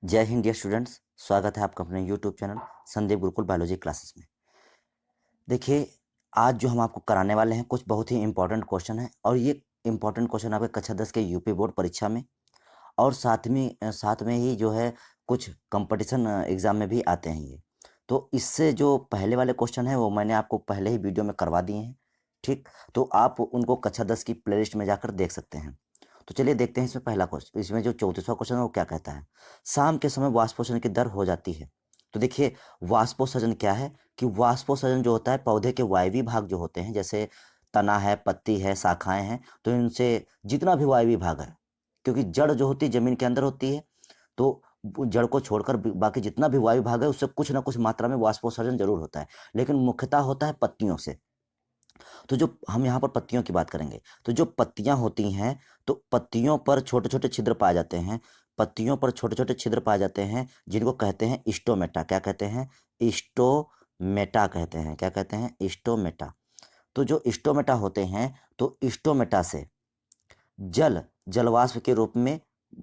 जय Hind dear students. स्वागत है आपका अपने YouTube channel Sandeep Gurukul biology classes में। देखिए, आज जो हम आपको कराने वाले हैं कुछ बहुत ही इंपॉर्टेंट क्वेश्चन है और ये इंपॉर्टेंट क्वेश्चन आपके कक्षा 10 के यूपी बोर्ड परीक्षा में और साथ में ही जो है कुछ कंपटीशन एग्जाम में भी आते हैं ये। तो इससे जो पहले वाले क्वेश्चन है वो मैंने आपको पहले ही वीडियो में करवा दिए हैं। ठीक, तो आप उनको कक्षा 10 की प्लेलिस्ट में जाकर देख सकते हैं। तो चलिए देखते हैं इसमें पहला क्वेश्चन, इसमें जो 34वां क्वेश्चन है वो क्या कहता है। शाम के समय वाष्पोषण की दर हो जाती है। तो देखिए, वाष्पोसर्जन क्या है कि वाष्पोसर्जन जो होता है पौधे के वायवी भाग जो होते हैं, जैसे तना है, पत्ती है, शाखाएं हैं, तो इनसे जितना भी वायवी भाग है, क्योंकि जड़ जो होती है ज़मीन के अंदर होती है, तो वो जड़ को छोड़कर बाकी जितना भी वायु भाग है उससे कुछ ना कुछ मात्रा में वाष्पोत्सर्जन ज़रूर होता है, लेकिन मुख्यतः होता है पत्तियों से। तो जो हम यहाँ पर पत्तियों की बात करेंगे, तो जो पत्तियाँ होती हैं, तो पत्तियों पर छोटे-छोटे छिद्र पाए जाते हैं। पत्तियों पर छोटे-छोटे छिद्र पाए जाते हैं, जिनको कहते हैं स्टोमेटा। क्या कहते हैं? स्टोमेटा कहते हैं। क्या कहते हैं? स्टोमेटा। तो जो स्टोमेटा होते हैं, तो स्टोमेटा से जलवाष्प के रूप में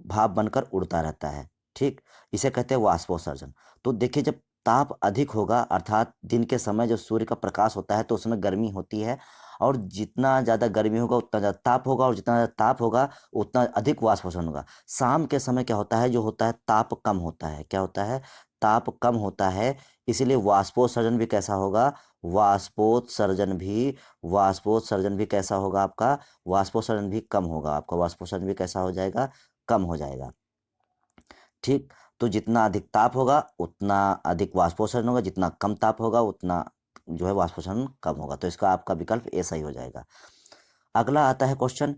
भाप बनकर उड़ता रहता है। ठीक? इसे कहते हैं वाष्पोत्सर्जन। तो देखिए, जब ताप अधिक होगा अर्थात दिन के समय जो सूर्य का प्रकाश होता है तो उसमें गर्मी होती है, और जितना ज़्यादा गर्मी होगा उतना ज़्यादा ताप होगा, और जितना ज़्यादा ताप होगा उतना अधिक वाष्पोषण होगा। शाम के समय क्या होता है, जो होता है ताप कम होता है। क्या होता है? ताप कम होता है, इसीलिए वाष्पोत्सर्जन भी कैसा होगा? वाष्पोत्सर्जन भी कैसा होगा आपका? वाष्पोत्सर्जन भी कम होगा आपका। वाष्पोत्सर्जन भी कैसा हो जाएगा? कम हो जाएगा। ठीक? तो जितना अधिक ताप होगा उतना अधिक वाष्पोत्सर्जन होगा, जितना कम ताप होगा उतना जो है वाष्पोत्सर्जन कम होगा। तो इसका आपका विकल्प ए सही हो जाएगा। अगला आता है क्वेश्चन,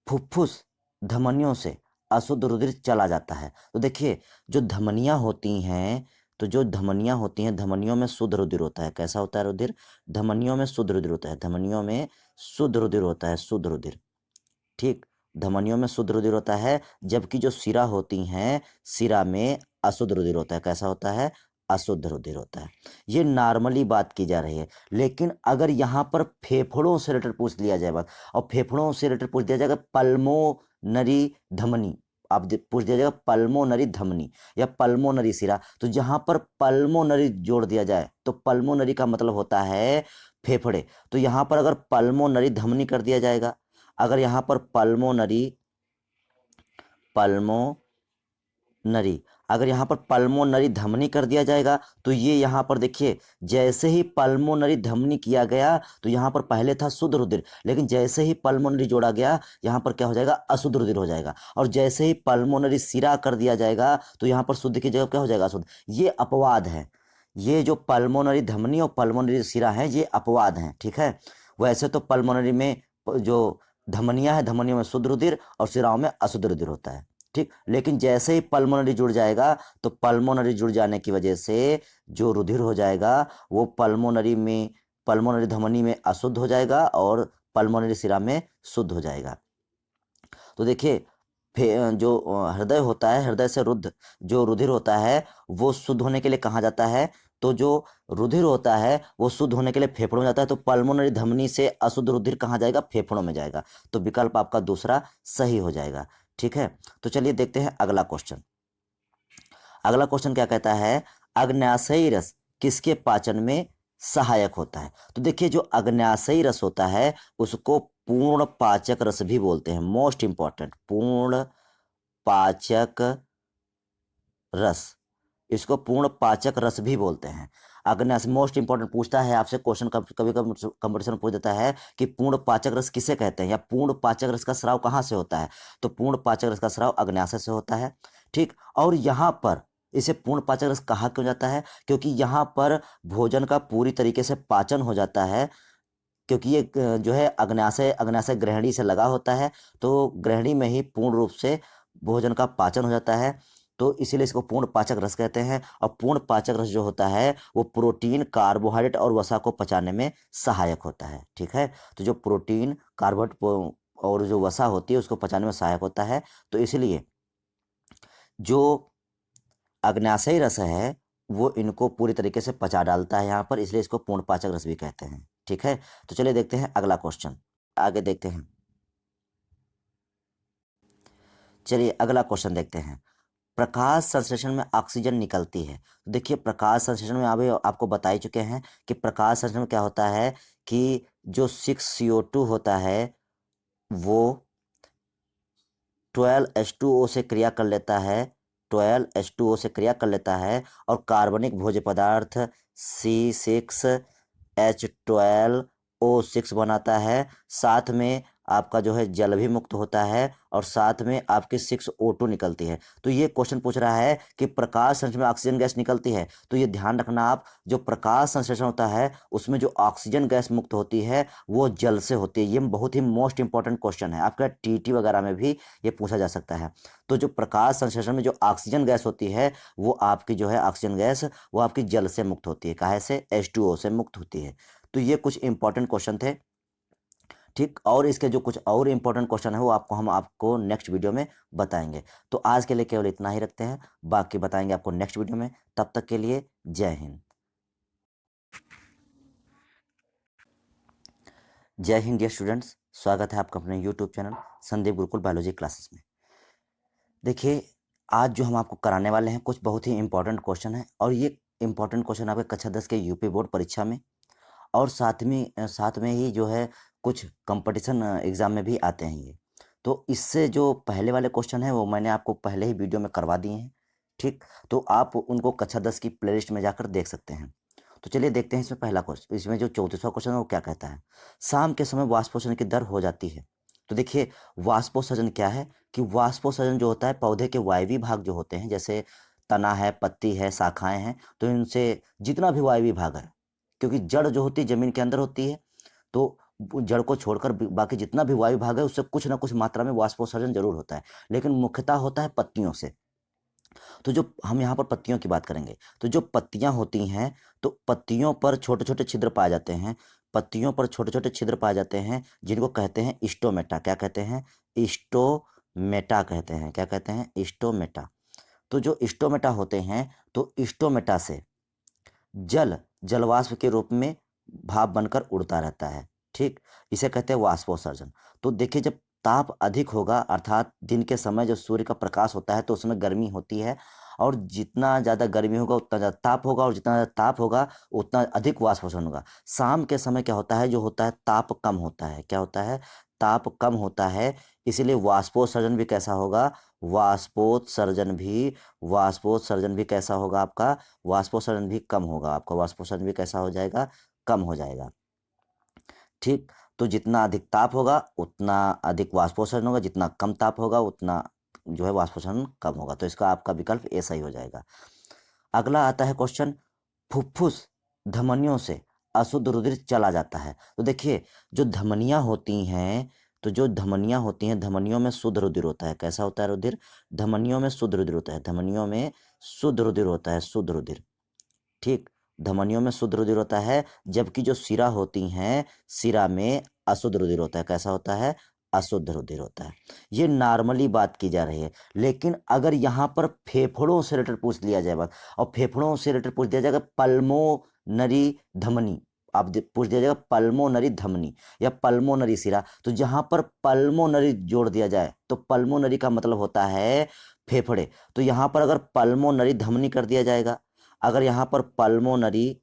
फुफ्फुस धमनियों से अशुद्ध रुधिर चला जाता है। तो देखिए, जो धमनियाँ होती हैं, तो जो धमनियाँ होती हैं, धमनियों में शुद्ध रुधिर होता है। कैसा होता है रुधिर? धमनियों में शुद्ध रुधिर होता है। धमनियों में शुद्ध रुधिर होता है, शुद्ध रुधिर। ठीक? धमनियों में शुद्ध रुधिर होता है, जबकि जो शिरा होती हैं, शिरा में अशुद्ध रुधिर होता है। कैसा होता है? अशुद्ध रुधिर होता है। ये नॉर्मली बात की जा रही है, लेकिन अगर यहाँ पर फेफड़ों से रिलेटेड पूछ लिया जाए बात, और फेफड़ों से रिलेटेड पूछ दिया जाएगा पल्मोनरी धमनी, आप पूछ दिया जाएगा पल्मोनरी धमनी या पल्मोनरी शिरा, तो जहाँ पर पल्मोनरी जोड़ दिया जाए तो पल्मोनरी का मतलब होता है फेफड़े। तो यहाँ पर अगर पल्मोनरी धमनी कर दिया जाएगा, अगर यहाँ पर पल्मोनरी अगर यहाँ पर पल्मोनरी धमनी कर दिया जाएगा, तो ये यहाँ पर देखिए, जैसे ही पल्मोनरी धमनी किया गया तो यहाँ पर पहले था शुद्ध रुधिर, लेकिन जैसे ही पल्मोनरी जोड़ा गया यहाँ पर क्या हो जाएगा? अशुद्ध रुधिर हो जाएगा। और जैसे ही पल्मोनरी सिरा कर दिया जाएगा तो यहाँ पर शुद्ध की जगह क्या हो जाएगा? अशुद्ध। ये अपवाद है। ये जो पल्मोनरी धमनी और पल्मोनरी सिरा है ये अपवाद हैं। ठीक है? वैसे तो पल्मोनरी में जो धमनियां हैं, धमनियों में शुद्ध रुधिर और सिराओं में अशुद्ध रुधिर होता है। ठीक, लेकिन जैसे ही पल्मोनरी जुड़ जाएगा तो पल्मोनरी जुड़ जाने की वजह से जो रुधिर हो जाएगा वो पल्मोनरी धमनी में अशुद्ध हो जाएगा और पल्मोनरी सिरा में शुद्ध हो जाएगा। तो देखिए, जो हृदय होता है, हृदय से जो रुधिर होता है वो शुद्ध होने के लिए कहाँ जाता है? तो जो रुधिर होता है वो शुद्ध होने के लिए फेफड़ों में जाता है, तो पल्मोनरी धमनी से अशुद्ध रुधिर कहाँ जाएगा? फेफड़ों में जाएगा। तो विकल्प आपका दूसरा सही हो जाएगा। ठीक है? तो चलिए देखते हैं अगला क्वेश्चन। अगला क्वेश्चन क्या कहता है? अग्न्याशयी रस किसके पाचन में सहायक होता है? तो देखिए, जो अग्न्याशयी रस होता है उसको पूर्ण पाचक रस भी बोलते हैं। मोस्ट इंपॉर्टेंट, पूर्ण पाचक रस, इसको पूर्ण पाचक रस भी बोलते हैं। अग्न्याशय मोस्ट इंपॉर्टेंट पूछता है आपसे क्वेश्चन, कभी कभी कंपटीशन पूछ देता है कि पूर्ण पाचक रस किसे कहते हैं या पूर्ण पाचक रस का स्राव कहाँ से होता है? तो पूर्ण पाचक रस का स्राव अग्न्याशय से होता है। ठीक, और यहाँ पर इसे पूर्ण पाचक रस कहा क्यों जाता है? क्योंकि यहाँ पर भोजन का पूरी तरीके से पाचन हो जाता है, क्योंकि ये जो है अग्न्याशय अग्न्याशय ग्रहणी से लगा होता है, तो ग्रहणी में ही पूर्ण रूप से भोजन का पाचन हो जाता है। तो इसीलिए इसको पूर्ण पाचक रस कहते हैं। और पूर्ण पाचक रस जो होता है वो प्रोटीन, कार्बोहाइड्रेट और वसा को पचाने में सहायक होता है। ठीक है? तो जो प्रोटीन, कार्बोहाइड्रेट और जो वसा होती है उसको पचाने में सहायक होता है। तो इसलिए जो अग्न्याशयी रस है वो इनको पूरी तरीके से पचा डालता है यहाँ पर, इसलिए इसको पूर्ण पाचक रस भी कहते हैं। ठीक है? तो चलिए देखते हैं अगला क्वेश्चन, आगे देखते हैं। चलिए अगला क्वेश्चन देखते हैं। प्रकाश संश्लेषण में ऑक्सीजन निकलती है। तो देखिए प्रकाश संश्लेषण में अभी आपको बता ही चुके हैं कि प्रकाश संश्लेषण में क्या होता है कि जो 6CO2 होता है वो 12H2O से क्रिया कर लेता है, 12H2O से क्रिया कर लेता है और कार्बनिक भोज्य पदार्थ C6H12O6 बनाता है। साथ में आपका जो है जल भी मुक्त होता है और साथ में आपकी 6O2 निकलती है। तो ये क्वेश्चन पूछ रहा है कि प्रकाश संश्लेषण में ऑक्सीजन गैस निकलती है, तो ये ध्यान रखना आप, जो प्रकाश संश्लेषण होता है उसमें जो ऑक्सीजन गैस मुक्त होती है वो जल से होती है। ये बहुत ही मोस्ट इंपॉर्टेंट क्वेश्चन है, आपका टीटी वगैरह में भी ये पूछा जा सकता है। तो जो प्रकाश संश्लेषण में जो ऑक्सीजन गैस होती है वो आपकी जो है ऑक्सीजन गैस वो आपकी जल से मुक्त होती है, काहे से, H2O से मुक्त होती है। तो ये कुछ इंपॉर्टेंट क्वेश्चन थे, ठीक। और इसके जो कुछ और इंपॉर्टेंट क्वेश्चन है वो हम आपको नेक्स्ट वीडियो में बताएंगे। तो आज के लिए केवल इतना ही रखते हैं, बाकी बताएंगे आपको नेक्स्ट वीडियो में। तब तक के लिए जय हिंद। जय हिंद डियर स्टूडेंट्स, स्वागत है आपका अपने YouTube channel Sandeep Gurukul biology classes में। देखिए आज जो हम आपको कराने वाले हैं कुछ बहुत ही इंपॉर्टेंट क्वेश्चन है, और ये इंपॉर्टेंट क्वेश्चन आपके कक्षा 10 के यूपी बोर्ड परीक्षा में और साथ में ही जो है कुछ कंपटीशन एग्ज़ाम में भी आते हैं ये। तो इससे जो पहले वाले क्वेश्चन हैं वो मैंने आपको पहले ही वीडियो में करवा दिए हैं, ठीक। तो आप उनको कक्षा 10 की प्लेलिस्ट में जाकर देख सकते हैं। तो चलिए देखते हैं इसमें पहला क्वेश्चन, इसमें जो 34वां क्वेश्चन है वो क्या कहता है। शाम के समय वाष्पोषण की दर हो जाती है। तो देखिए वाष्पोसर्जन क्या है कि वाष्पोसर्जन जो होता है पौधे के वायवीय भाग जो होते हैं, जैसे तना है, पत्ती है, शाखाएं हैं, तो इनसे जितना भी वायवीय भाग है, क्योंकि जड़ जो होती है ज़मीन के अंदर होती है, तो जड़ को छोड़कर बाकी जितना भी वायु भाग है उससे कुछ ना कुछ मात्रा में वाष्पोत्सर्जन जरूर होता है, लेकिन मुख्यतः होता है पत्तियों से। तो जो हम यहाँ पर पत्तियों की बात करेंगे, तो जो पत्तियां होती हैं तो पत्तियों पर छोटे छोटे छिद्र पाए जाते हैं, पत्तियों पर छोटे छोटे छिद्र पाए जाते हैं जिनको कहते हैं स्टोमेटा। क्या कहते हैं? स्टोमेटा कहते हैं। क्या कहते हैं? स्टोमेटा। तो जो स्टोमेटा होते हैं तो स्टोमेटा से जल जलवाष्प के रूप में भाप बनकर उड़ता रहता है, ठीक। इसे कहते हैं वाष्पोत्सर्जन। तो देखिए जब ताप अधिक होगा, अर्थात दिन के समय जब सूर्य का प्रकाश होता है तो उसमें गर्मी होती है, और जितना ज़्यादा गर्मी होगा उतना ज़्यादा ताप होगा, और जितना ज़्यादा ताप होगा उतना अधिक वाष्पोत्सर्जन होगा। शाम के समय क्या होता है, जो होता है ताप कम होता है। क्या होता है? ताप कम होता है, इसीलिए वाष्पोत्सर्जन भी कैसा होगा? वाष्पोत्सर्जन भी कैसा होगा आपका? वाष्पोत्सर्जन भी कम होगा आपका, वाष्पोत्सर्जन भी कैसा हो जाएगा? कम हो जाएगा, ठीक। तो जितना अधिक ताप होगा उतना अधिक वाष्पोत्सर्जन होगा, जितना कम ताप होगा उतना जो है वाष्पोत्सर्जन कम होगा। तो इसका आपका विकल्प ए सही हो जाएगा। अगला आता है क्वेश्चन, फुफ्फुस धमनियों से अशुद्ध रुधिर चला जाता है। तो देखिए जो धमनियां होती हैं, तो जो धमनियां होती हैं धमनियों में शुद्ध रुधिर होता है। कैसा होता है रुधिर? धमनियों में शुद्ध रुधिर होता है, धमनियों में शुद्ध रुधिर होता है, शुद्ध रुधिर, ठीक। धमनियों में शुद्ध रुधिर होता है, जबकि जो शिरा होती हैं शिरा में अशुद्ध रुधिर होता है। कैसा होता है? अशुद्ध रुधिर होता है। ये नॉर्मली बात की जा रही है, लेकिन अगर यहाँ पर फेफड़ों से रिलेटेड पूछ लिया जाए बात, और फेफड़ों से रिलेटेड पूछ दिया जाएगा पल्मोनरी धमनी, आप पूछ दिया जाएगा पल्मोनरी धमनी या पल्मोनरी शिरा, तो जहाँ पर पल्मोनरी जोड़ दिया जाए तो पल्मोनरी का मतलब होता है फेफड़े। तो यहाँ पर अगर पल्मोनरी धमनी कर दिया जाएगा, अगर यहाँ पर पल्मोनरी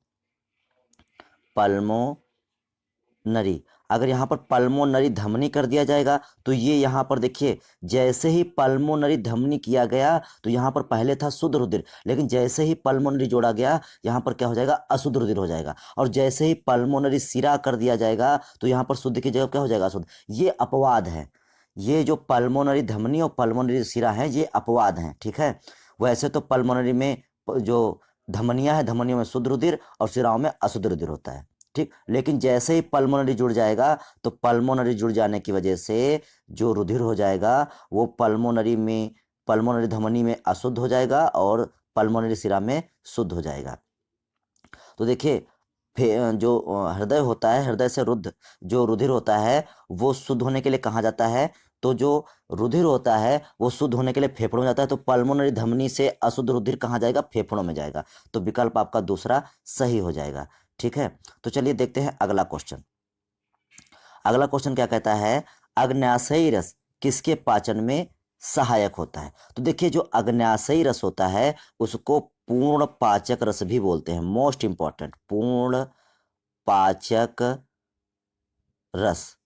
अगर यहाँ पर पल्मोनरी धमनी कर दिया जाएगा, तो ये यहाँ पर देखिए जैसे ही पल्मोनरी धमनी किया गया तो यहाँ पर पहले था शुद्ध रुधिर, लेकिन जैसे ही पल्मोनरी जोड़ा गया यहाँ पर क्या हो जाएगा? अशुद्ध रुधिर हो जाएगा। और जैसे ही पल्मोनरी सिरा कर दिया जाएगा तो यहाँ पर शुद्ध की जगह क्या हो जाएगा? अशुद्ध। ये अपवाद है, ये जो पल्मोनरी धमनी और पल्मोनरी सिरा है ये अपवाद हैं, ठीक है। वैसे तो पल्मोनरी में जो धमनियां हैं धमनियों में शुद्ध रुधिर और सिराओं में अशुद्ध रुधिर होता है, ठीक। लेकिन जैसे ही पल्मोनरी जुड़ जाएगा तो पल्मोनरी जुड़ जाने की वजह से जो रुधिर हो जाएगा वो पल्मोनरी धमनी में अशुद्ध हो जाएगा और पल्मोनरी सिरा में शुद्ध हो जाएगा। तो देखिए जो हृदय होता है, हृदय से जो रुधिर होता है वो शुद्ध होने के लिए कहाँ जाता है? तो जो रुधिर होता है वो शुद्ध होने के लिए फेफड़ों में जाता है, तो पल्मोनरी धमनी से अशुद्ध रुधिर कहाँ जाएगा? फेफड़ों में जाएगा। तो विकल्प आपका दूसरा सही हो जाएगा, ठीक है। तो चलिए देखते हैं अगला क्वेश्चन। अगला क्वेश्चन क्या कहता है? अग्न्याशयी रस किसके पाचन में सहायक होता है। तो देखिए जो अग्न्याशयी रस होता है उसको पूर्ण पाचक रस भी बोलते हैं। मोस्ट इंपॉर्टेंट, पूर्ण पाचक रस,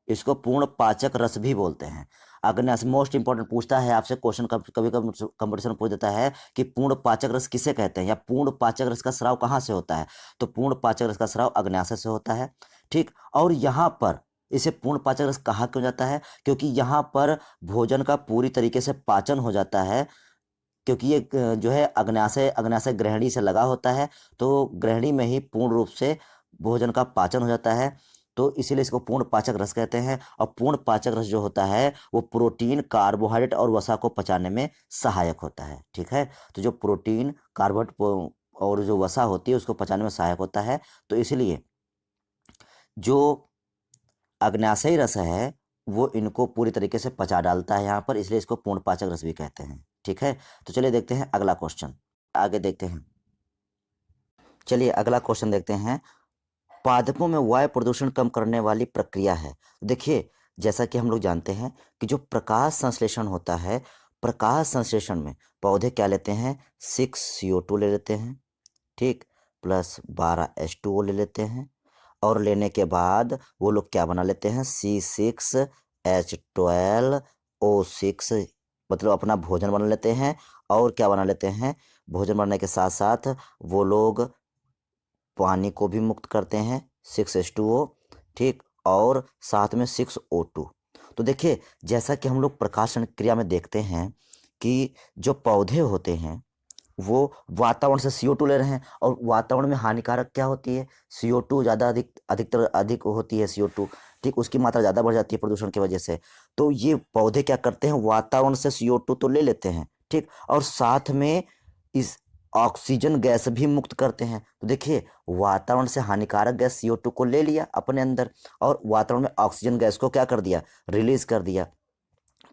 इसको पूर्ण पाचक रस भी बोलते हैं। अग्न्यास मोस्ट इंपॉर्टेंट पूछता है आपसे क्वेश्चन, कभी कभी कंपटीशन पूछ देता है कि पूर्ण पाचक रस किसे कहते हैं या पूर्ण पाचक रस का स्राव कहाँ से होता है। तो पूर्ण पाचक रस का स्राव अग्न्याशय से होता है। ठीक, और यहाँ पर इसे पूर्ण पाचक रस कहा क्यों जाता है, क्योंकि यहाँ पर भोजन का पूरी तरीके से पाचन हो जाता है, क्योंकि ये जो है अग्न्याशय अग्न्याशय ग्रहणी से लगा होता है, तो ग्रहणी में ही पूर्ण रूप से भोजन का पाचन हो जाता है। तो इसीलिए इसको पूर्ण पाचक रस कहते हैं। और पूर्ण पाचक रस जो होता है वो प्रोटीन, कार्बोहाइड्रेट और वसा को पचाने में सहायक होता है। ठीक है, तो जो प्रोटीन, कार्बोहाइड्रेट और जो वसा होती है उसको पचाने में सहायक होता है। तो इसलिए जो अग्न्याशयी रस है वो इनको पूरी तरीके से पचा डालता है यहाँ पर, इसलिए इसको पूर्ण पाचक रस भी कहते हैं। ठीक है, तो चलिए देखते हैं अगला क्वेश्चन, आगे देखते हैं। चलिए अगला क्वेश्चन देखते हैं। पादपों में वायु प्रदूषण कम करने वाली प्रक्रिया है। देखिए जैसा कि हम लोग जानते हैं कि जो प्रकाश संश्लेषण होता है, प्रकाश संश्लेषण में पौधे क्या लेते हैं, 6CO2 ले लेते हैं, ठीक, प्लस 12H2O ले लेते हैं, और लेने के बाद वो लोग क्या बना लेते हैं, C6H12O6, मतलब अपना भोजन बना लेते हैं। और क्या बना लेते हैं, भोजन बनने के साथ साथ वो लोग पानी को भी मुक्त करते हैं, 6H2O, ठीक, और साथ में 6O2। तो देखिए जैसा कि हम लोग प्रकाश क्रिया में देखते हैं कि जो पौधे होते हैं वो वातावरण से CO2 ले रहे हैं, और वातावरण में हानिकारक क्या होती है, CO2 ज़्यादा अधिकतर अधिक होती है CO2, ठीक, उसकी मात्रा ज़्यादा बढ़ जाती है प्रदूषण की वजह से। तो ये पौधे क्या करते हैं, वातावरण से CO2 तो ले लेते हैं, ठीक, और साथ में इस ऑक्सीजन गैस भी मुक्त करते हैं। तो देखिए वातावरण से हानिकारक गैस CO2 को ले लिया अपने अंदर, और वातावरण में ऑक्सीजन गैस को क्या कर दिया, रिलीज कर दिया।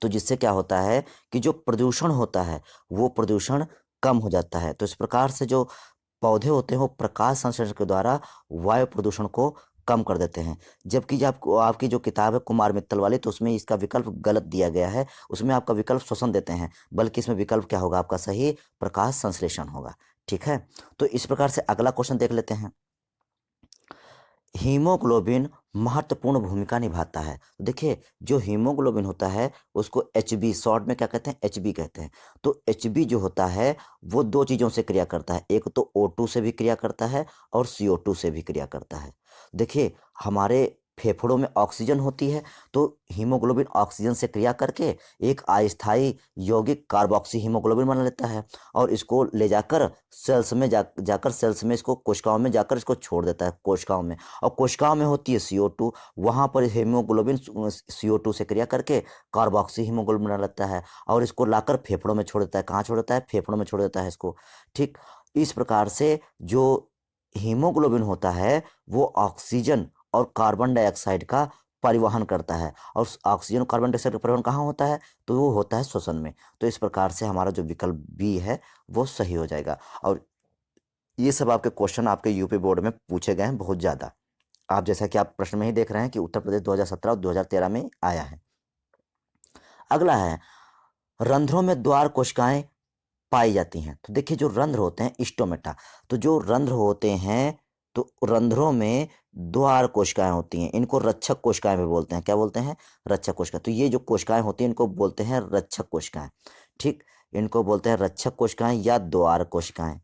तो जिससे क्या होता है कि जो प्रदूषण होता है वो प्रदूषण कम हो जाता है। तो इस प्रकार से जो पौधे होते हैं वो प्रकाश संश्लेषण के द्वारा वायु प्रदूषण को कम कर देते हैं। जबकि जब आपको आपकी जो किताब है कुमार मित्तल वाली, तो उसमें इसका विकल्प गलत दिया गया है। उसमें आपका विकल्प श्वसन देते हैं, बल्कि इसमें विकल्प क्या होगा आपका सही, प्रकाश संश्लेषण होगा। ठीक है, तो इस प्रकार से अगला क्वेश्चन देख लेते हैं। हीमोग्लोबिन महत्वपूर्ण भूमिका निभाता है। तो देखिए जो हीमोग्लोबिन होता है उसको HB, शॉर्ट में क्या कहते हैं, HB कहते हैं। तो HB जो होता है वो दो चीज़ों से क्रिया करता है, एक तो O2 से भी क्रिया करता है और CO2 से भी क्रिया करता है। देखिए हमारे फेफड़ों में ऑक्सीजन होती है, तो हीमोग्लोबिन ऑक्सीजन से क्रिया करके एक अस्थायी यौगिक कार्बोक्सी हीमोग्लोबिन बना लेता है, और इसको ले जाकर सेल्स में जाकर सेल्स में इसको कोशिकाओं में जाकर इसको छोड़ देता है कोशिकाओं में। और कोशिकाओं में होती है CO2, वहाँ पर हीमोग्लोबिन CO2 से क्रिया करके कार्बोक्सी हीमोग्लोबिन बना लेता है, और इसको लाकर फेफड़ों में छोड़ देता है। कहाँ छोड़ देता है, फेफड़ों में छोड़ देता है इसको। ठीक, इस प्रकार से जो हीमोग्लोबिन होता है वो ऑक्सीजन और कार्बन डाइऑक्साइड का परिवहन करता है, और ऑक्सीजन और कार्बन डाइऑक्साइड का परिवहन कहाँ होता है, तो वो होता है श्वसन में। तो इस प्रकार से हमारा जो विकल्प बी है वो सही हो जाएगा। और ये सब आपके क्वेश्चन आपके यूपी बोर्ड में पूछे गए हैं बहुत ज़्यादा। आप जैसा कि आप प्रश्न में ही देख रहे हैं कि उत्तर प्रदेश 2017 और 2013 में आया है। अगला है, रंध्रों में द्वार कोशिकाएं पाई जाती हैं। तो देखिए जो रंध्र होते हैं स्टोमेटा, तो जो रंध्र होते हैं तो रंध्रों में द्वार कोशिकाएं होती हैं, इनको रक्षक कोशिकाएं भी बोलते हैं। क्या बोलते हैं, रक्षक कोशिकाएं। तो ये जो कोशिकाएं होती हैं इनको बोलते हैं रक्षक कोशिकाएं। ठीक, इनको बोलते हैं रक्षक कोशिकाएं या द्वार कोशिकाएं।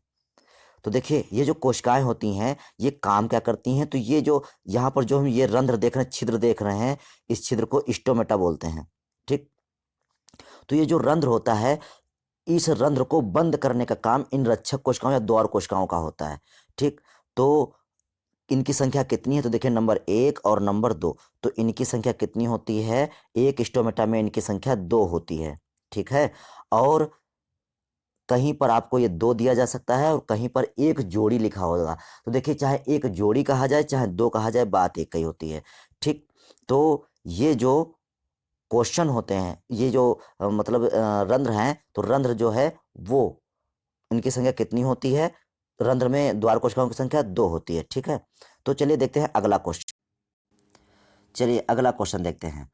तो देखिए ये जो कोशिकाएं होती हैं ये काम क्या करती हैं, तो ये जो यहाँ पर जो हम ये रंध्र देख रहे हैं, छिद्र देख रहे हैं, इस छिद्र को स्टोमेटा बोलते हैं। ठीक, तो ये जो रंध्र होता है इस रंध्र को बंद करने का काम इन रक्षक कोशिकाओं या द्वार कोशिकाओं का होता है। ठीक, तो इनकी संख्या कितनी है, तो देखिए नंबर 1 और नंबर 2, तो इनकी संख्या कितनी होती है, एक स्टोमेटा में इनकी संख्या 2 होती है। ठीक है, और कहीं पर आपको ये 2 दिया जा सकता है और कहीं पर एक जोड़ी लिखा होगा। तो देखिए चाहे एक जोड़ी कहा जाए चाहे 2 कहा जाए, बात एक ही होती है। ठीक, तो ये जो क्वेश्चन होते हैं, ये जो मतलब रंध्र हैं, तो रंध्र जो है वो इनकी संख्या कितनी होती है, रंध्र में द्वार कोशिकाओं की संख्या 2 होती है। ठीक है, तो चलिए देखते हैं अगला क्वेश्चन। चलिए अगला क्वेश्चन देखते हैं।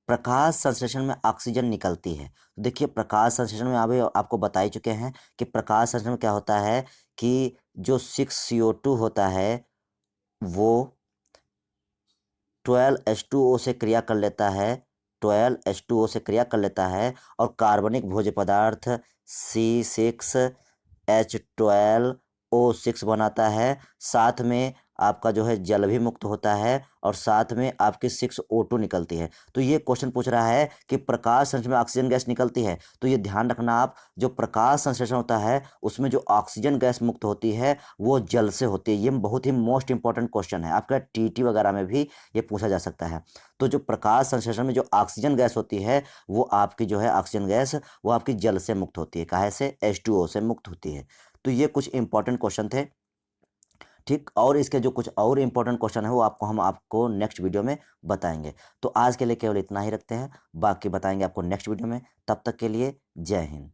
प्रकाश संश्लेषण में ऑक्सीजन निकलती है। तो देखिए प्रकाश संश्लेषण में अभी आपको बता ही चुके हैं कि प्रकाश संश्लेषण में क्या होता है कि जो 6CO2 होता है वो 12H2O से क्रिया कर लेता है, 12H2O से क्रिया कर लेता है और कार्बनिक भोज्य पदार्थ C6H12O6 बनाता है। साथ में आपका जो है जल भी मुक्त होता है और साथ में आपकी 6O2 निकलती है। तो ये क्वेश्चन पूछ रहा है कि प्रकाश संश्लेषण में ऑक्सीजन गैस निकलती है, तो ये ध्यान रखना आप, जो प्रकाश संश्लेषण होता है उसमें जो ऑक्सीजन गैस मुक्त होती है वो जल से होती है। ये बहुत ही मोस्ट इंपॉर्टेंट क्वेश्चन है, आपका टीटी वगैरह में भी ये पूछा जा सकता है। तो जो प्रकाश संश्लेषण में जो ऑक्सीजन गैस होती है वो आपकी जो है ऑक्सीजन गैस वो आपकी जल से मुक्त होती है, काहे से, H2O से मुक्त होती है। तो ये कुछ इंपॉर्टेंट क्वेश्चन थे, ठीक। और इसके जो कुछ और इंपॉर्टेंट क्वेश्चन है वो हम आपको नेक्स्ट वीडियो में बताएंगे। तो आज के लिए केवल इतना ही रखते हैं, बाकी बताएंगे आपको नेक्स्ट वीडियो में। तब तक के लिए जय हिंद।